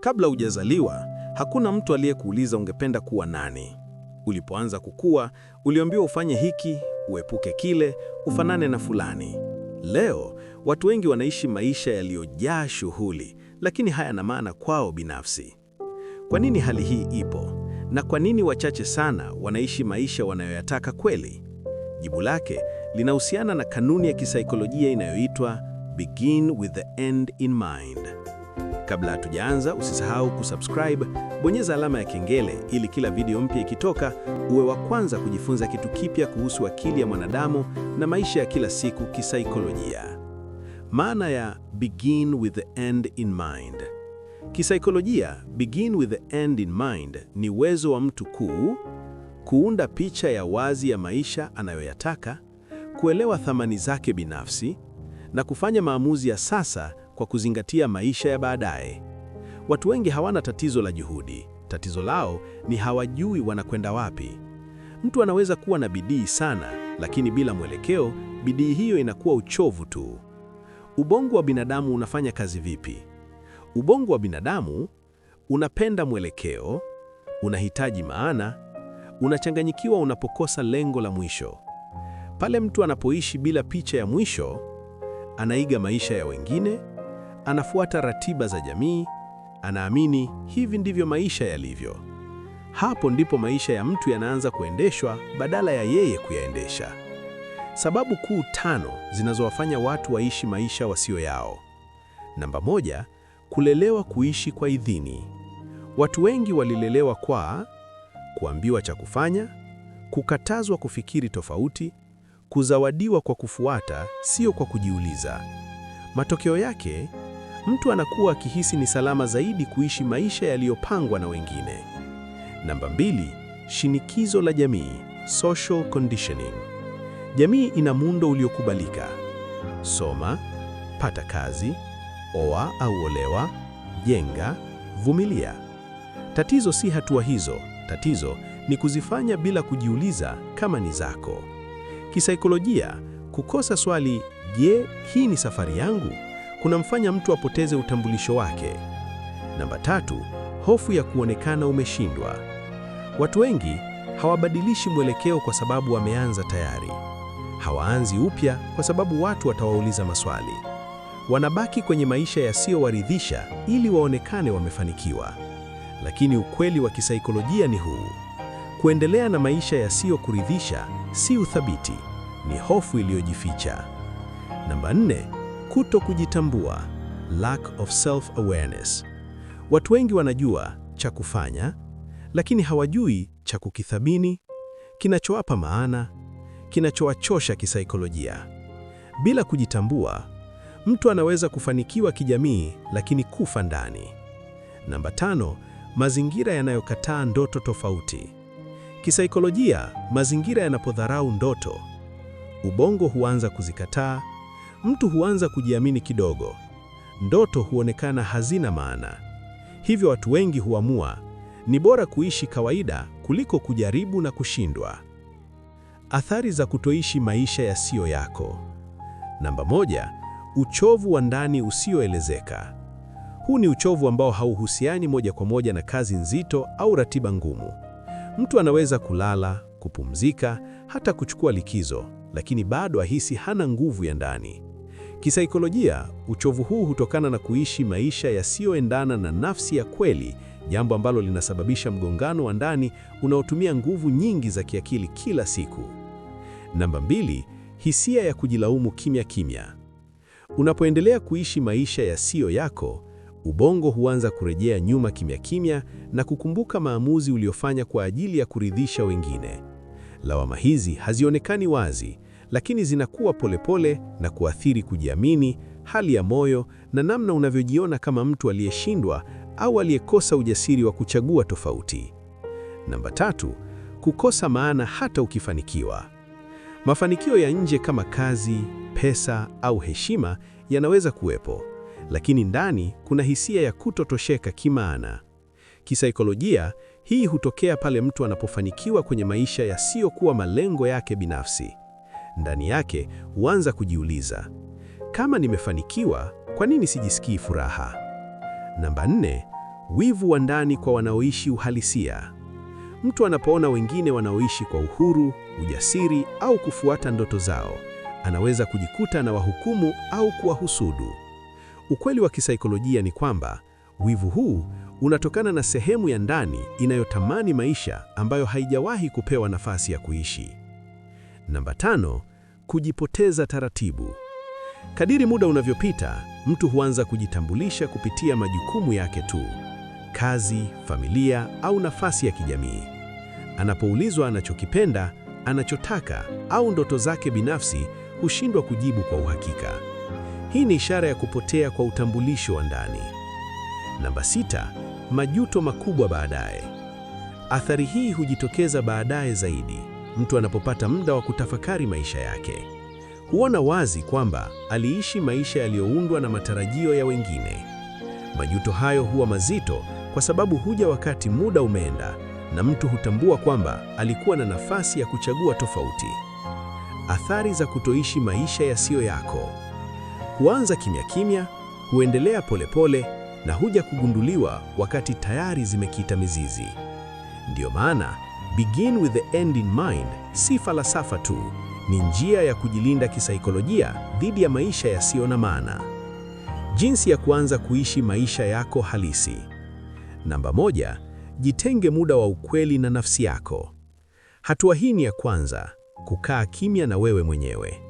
Kabla hujazaliwa, hakuna mtu aliyekuuliza ungependa kuwa nani. Ulipoanza kukua, uliambiwa ufanye hiki, uepuke kile, ufanane na fulani. Leo, watu wengi wanaishi maisha yaliyojaa shughuli, lakini hayana maana kwao binafsi. Kwa nini hali hii ipo? Na kwa nini wachache sana wanaishi maisha wanayoyataka kweli? Jibu lake linahusiana na kanuni ya kisaikolojia inayoitwa Begin with the end in mind. Kabla hatujaanza, usisahau kusubscribe, bonyeza alama ya kengele ili kila video mpya ikitoka uwe wa kwanza kujifunza kitu kipya kuhusu akili ya mwanadamu na maisha ya kila siku kisaikolojia. Maana ya begin with the end in mind. Kisaikolojia, begin with the end in mind ni uwezo wa mtu kuunda picha ya wazi ya maisha anayoyataka, kuelewa thamani zake binafsi na kufanya maamuzi ya sasa kwa kuzingatia maisha ya baadaye. Watu wengi hawana tatizo la juhudi. Tatizo lao ni hawajui wanakwenda wapi. Mtu anaweza kuwa na bidii sana, lakini bila mwelekeo, bidii hiyo inakuwa uchovu tu. Ubongo wa binadamu unafanya kazi vipi? Ubongo wa binadamu unapenda mwelekeo, unahitaji maana, unachanganyikiwa unapokosa lengo la mwisho. Pale mtu anapoishi bila picha ya mwisho, anaiga maisha ya wengine, anafuata ratiba za jamii, anaamini hivi ndivyo maisha yalivyo. Hapo ndipo maisha ya mtu yanaanza kuendeshwa badala ya yeye kuyaendesha. Sababu kuu 5 zinazowafanya watu waishi maisha wasio yao. Namba 1, kulelewa kuishi kwa idhini. Watu wengi walilelewa kwa kuambiwa cha kufanya, kukatazwa kufikiri tofauti, kuzawadiwa kwa kufuata, sio kwa kujiuliza. Matokeo yake, mtu anakuwa akihisi ni salama zaidi kuishi maisha yaliyopangwa na wengine. Namba 2, shinikizo la jamii, social conditioning. Jamii ina muundo uliokubalika: soma, pata kazi, oa au olewa, jenga, vumilia. Tatizo si hatua hizo, tatizo ni kuzifanya bila kujiuliza kama ni zako. Kisaikolojia, kukosa swali, je, hii ni safari yangu, kunamfanya mtu apoteze utambulisho wake. Namba 3, hofu ya kuonekana umeshindwa. Watu wengi hawabadilishi mwelekeo kwa sababu wameanza tayari. Hawaanzi upya kwa sababu watu watawauliza maswali. Wanabaki kwenye maisha yasiyowaridhisha ili waonekane wamefanikiwa. Lakini ukweli wa kisaikolojia ni huu: kuendelea na maisha yasiyokuridhisha si uthabiti, ni hofu iliyojificha. Namba 4, kuto kujitambua, lack of self-awareness. Watu wengi wanajua cha kufanya, lakini hawajui cha kukithamini, kinachowapa maana, kinachowachosha kisaikolojia. Bila kujitambua, mtu anaweza kufanikiwa kijamii lakini kufa ndani. Namba 5, mazingira yanayokataa ndoto tofauti. Kisaikolojia, mazingira yanapodharau ndoto, ubongo huanza kuzikataa, mtu huanza kujiamini kidogo, ndoto huonekana hazina maana. Hivyo watu wengi huamua, ni bora kuishi kawaida kuliko kujaribu na kushindwa. Athari za kutoishi maisha yasiyo yako. Namba 1, uchovu wa ndani usioelezeka. Huu ni uchovu ambao hauhusiani moja kwa moja na kazi nzito au ratiba ngumu. Mtu anaweza kulala, kupumzika, hata kuchukua likizo, lakini bado ahisi hana nguvu ya ndani. Kisaikolojia, uchovu huu hutokana na kuishi maisha yasiyoendana na nafsi ya kweli, jambo ambalo linasababisha mgongano wa ndani unaotumia nguvu nyingi za kiakili kila siku. Namba 2, hisia ya kujilaumu kimya kimya. Unapoendelea kuishi maisha yasiyo yako, ubongo huanza kurejea nyuma kimya kimya na kukumbuka maamuzi uliofanya kwa ajili ya kuridhisha wengine. Lawama hizi hazionekani wazi, lakini zinakuwa polepole na kuathiri kujiamini, hali ya moyo na namna unavyojiona kama mtu aliyeshindwa au aliyekosa ujasiri wa kuchagua tofauti. Namba 3, kukosa maana hata ukifanikiwa. Mafanikio ya nje kama kazi, pesa au heshima yanaweza kuwepo, lakini ndani kuna hisia ya kutotosheka kimaana. Kisaikolojia, hii hutokea pale mtu anapofanikiwa kwenye maisha yasiyokuwa malengo yake binafsi. Ndani yake huanza kujiuliza, kama nimefanikiwa, kwa nini sijisikii furaha? Namba 4, Wivu wa ndani kwa wanaoishi uhalisia. Mtu anapoona wengine wanaoishi kwa uhuru, ujasiri au kufuata ndoto zao, anaweza kujikuta na wahukumu au kuwahusudu. Ukweli wa kisaikolojia ni kwamba wivu huu unatokana na sehemu ya ndani inayotamani maisha ambayo haijawahi kupewa nafasi ya kuishi. Namba 5, kujipoteza taratibu. Kadiri muda unavyopita, mtu huanza kujitambulisha kupitia majukumu yake tu: kazi, familia au nafasi ya kijamii. Anapoulizwa anachokipenda, anachotaka au ndoto zake binafsi, hushindwa kujibu kwa uhakika. Hii ni ishara ya kupotea kwa utambulisho wa ndani. Namba 6, majuto makubwa baadaye. Athari hii hujitokeza baadaye zaidi, mtu anapopata muda wa kutafakari maisha yake. Huona wazi kwamba aliishi maisha yaliyoundwa na matarajio ya wengine. Majuto hayo huwa mazito kwa sababu huja wakati muda umeenda na mtu hutambua kwamba alikuwa na nafasi ya kuchagua tofauti. Athari za kutoishi maisha yasiyo yako. Huanza kimya kimya, huendelea polepole na huja kugunduliwa wakati tayari zimekita mizizi. Ndiyo maana begin with the end in mind si falsafa tu, ni njia ya kujilinda kisaikolojia dhidi ya maisha yasiyo na maana. Jinsi ya kuanza kuishi maisha yako halisi. Namba 1, jitenge muda wa ukweli na nafsi yako. Hatua hii ni ya kwanza, kukaa kimya na wewe mwenyewe.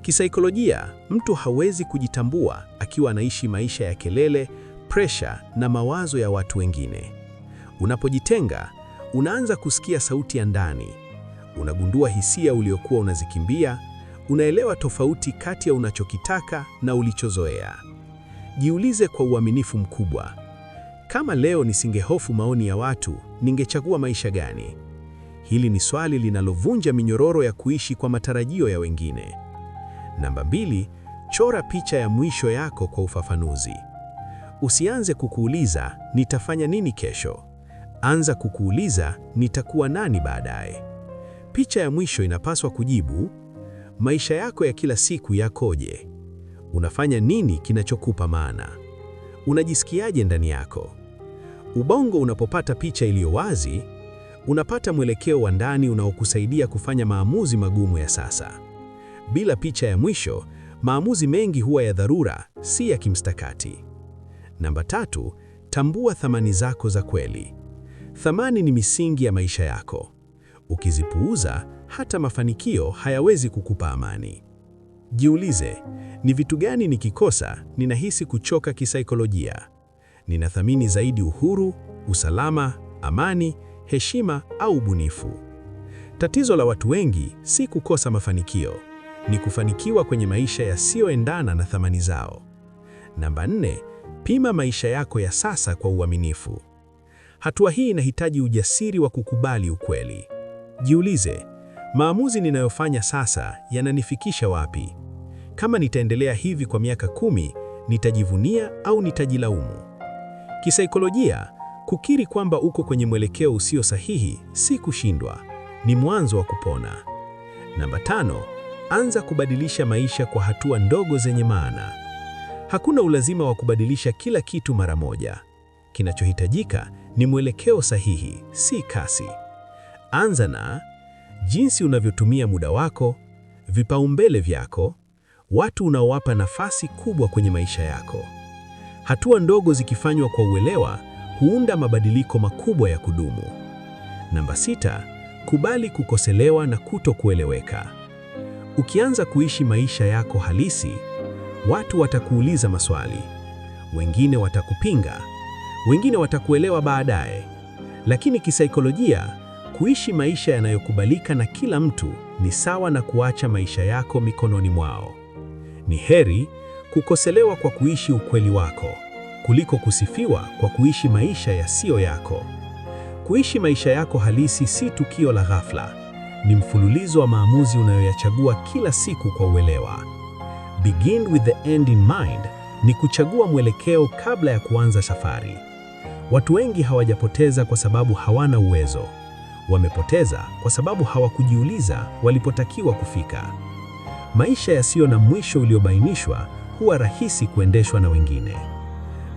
Kisaikolojia, mtu hawezi kujitambua akiwa anaishi maisha ya kelele, presha na mawazo ya watu wengine. Unapojitenga, unaanza kusikia sauti ya ndani. Unagundua hisia uliokuwa unazikimbia, unaelewa tofauti kati ya unachokitaka na ulichozoea. Jiulize kwa uaminifu mkubwa: kama leo nisingehofu maoni ya watu, ningechagua maisha gani? Hili ni swali linalovunja minyororo ya kuishi kwa matarajio ya wengine. Namba 2, chora picha ya mwisho yako kwa ufafanuzi. Usianze kukuuliza nitafanya nini kesho. Anza kukuuliza nitakuwa nani baadaye. Picha ya mwisho inapaswa kujibu: maisha yako ya kila siku yakoje? Unafanya nini kinachokupa maana? Unajisikiaje ndani yako? Ubongo unapopata picha iliyo wazi, unapata mwelekeo wa ndani unaokusaidia kufanya maamuzi magumu ya sasa. Bila picha ya mwisho, maamuzi mengi huwa ya dharura, si ya kimstakati. Namba 3, tambua thamani zako za kweli. Thamani ni misingi ya maisha yako. Ukizipuuza, hata mafanikio hayawezi kukupa amani. Jiulize, ni vitu gani nikikosa ninahisi kuchoka kisaikolojia? Ninathamini zaidi uhuru, usalama, amani, heshima au ubunifu? Tatizo la watu wengi si kukosa mafanikio, ni kufanikiwa kwenye maisha yasiyoendana na thamani zao. Namba 4, pima maisha yako ya sasa kwa uaminifu. Hatua hii inahitaji ujasiri wa kukubali ukweli. Jiulize, maamuzi ninayofanya sasa yananifikisha wapi? Kama nitaendelea hivi kwa miaka 10, nitajivunia au nitajilaumu? Kisaikolojia, kukiri kwamba uko kwenye mwelekeo usio sahihi si kushindwa, ni mwanzo wa kupona. Namba 5, anza kubadilisha maisha kwa hatua ndogo zenye maana. Hakuna ulazima wa kubadilisha kila kitu mara moja. Kinachohitajika ni mwelekeo sahihi, si kasi. Anza na jinsi unavyotumia muda wako, vipaumbele vyako, watu unaowapa nafasi kubwa kwenye maisha yako. Hatua ndogo zikifanywa kwa uelewa, huunda mabadiliko makubwa ya kudumu. Namba 6, kubali kukoselewa na kutokueleweka. Ukianza kuishi maisha yako halisi, watu watakuuliza maswali. Wengine watakupinga, wengine watakuelewa baadaye. Lakini kisaikolojia, kuishi maisha yanayokubalika na kila mtu ni sawa na kuacha maisha yako mikononi mwao. Ni heri kukoselewa kwa kuishi ukweli wako kuliko kusifiwa kwa kuishi maisha yasiyo yako. Kuishi maisha yako halisi si tukio la ghafla, ni mfululizo wa maamuzi unayoyachagua kila siku kwa uelewa. Begin with the end in mind ni kuchagua mwelekeo kabla ya kuanza safari. Watu wengi hawajapoteza kwa sababu hawana uwezo. Wamepoteza kwa sababu hawakujiuliza walipotakiwa kufika. Maisha yasiyo na mwisho uliobainishwa huwa rahisi kuendeshwa na wengine.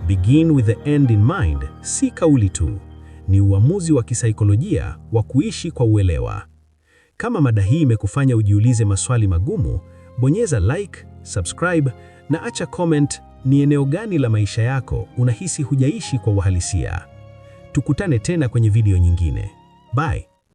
Begin with the end in mind si kauli tu, ni uamuzi wa kisaikolojia wa kuishi kwa uelewa. Kama mada hii imekufanya ujiulize maswali magumu, bonyeza like, subscribe na acha comment. Ni eneo gani la maisha yako unahisi hujaishi kwa uhalisia? Tukutane tena kwenye video nyingine. Bye.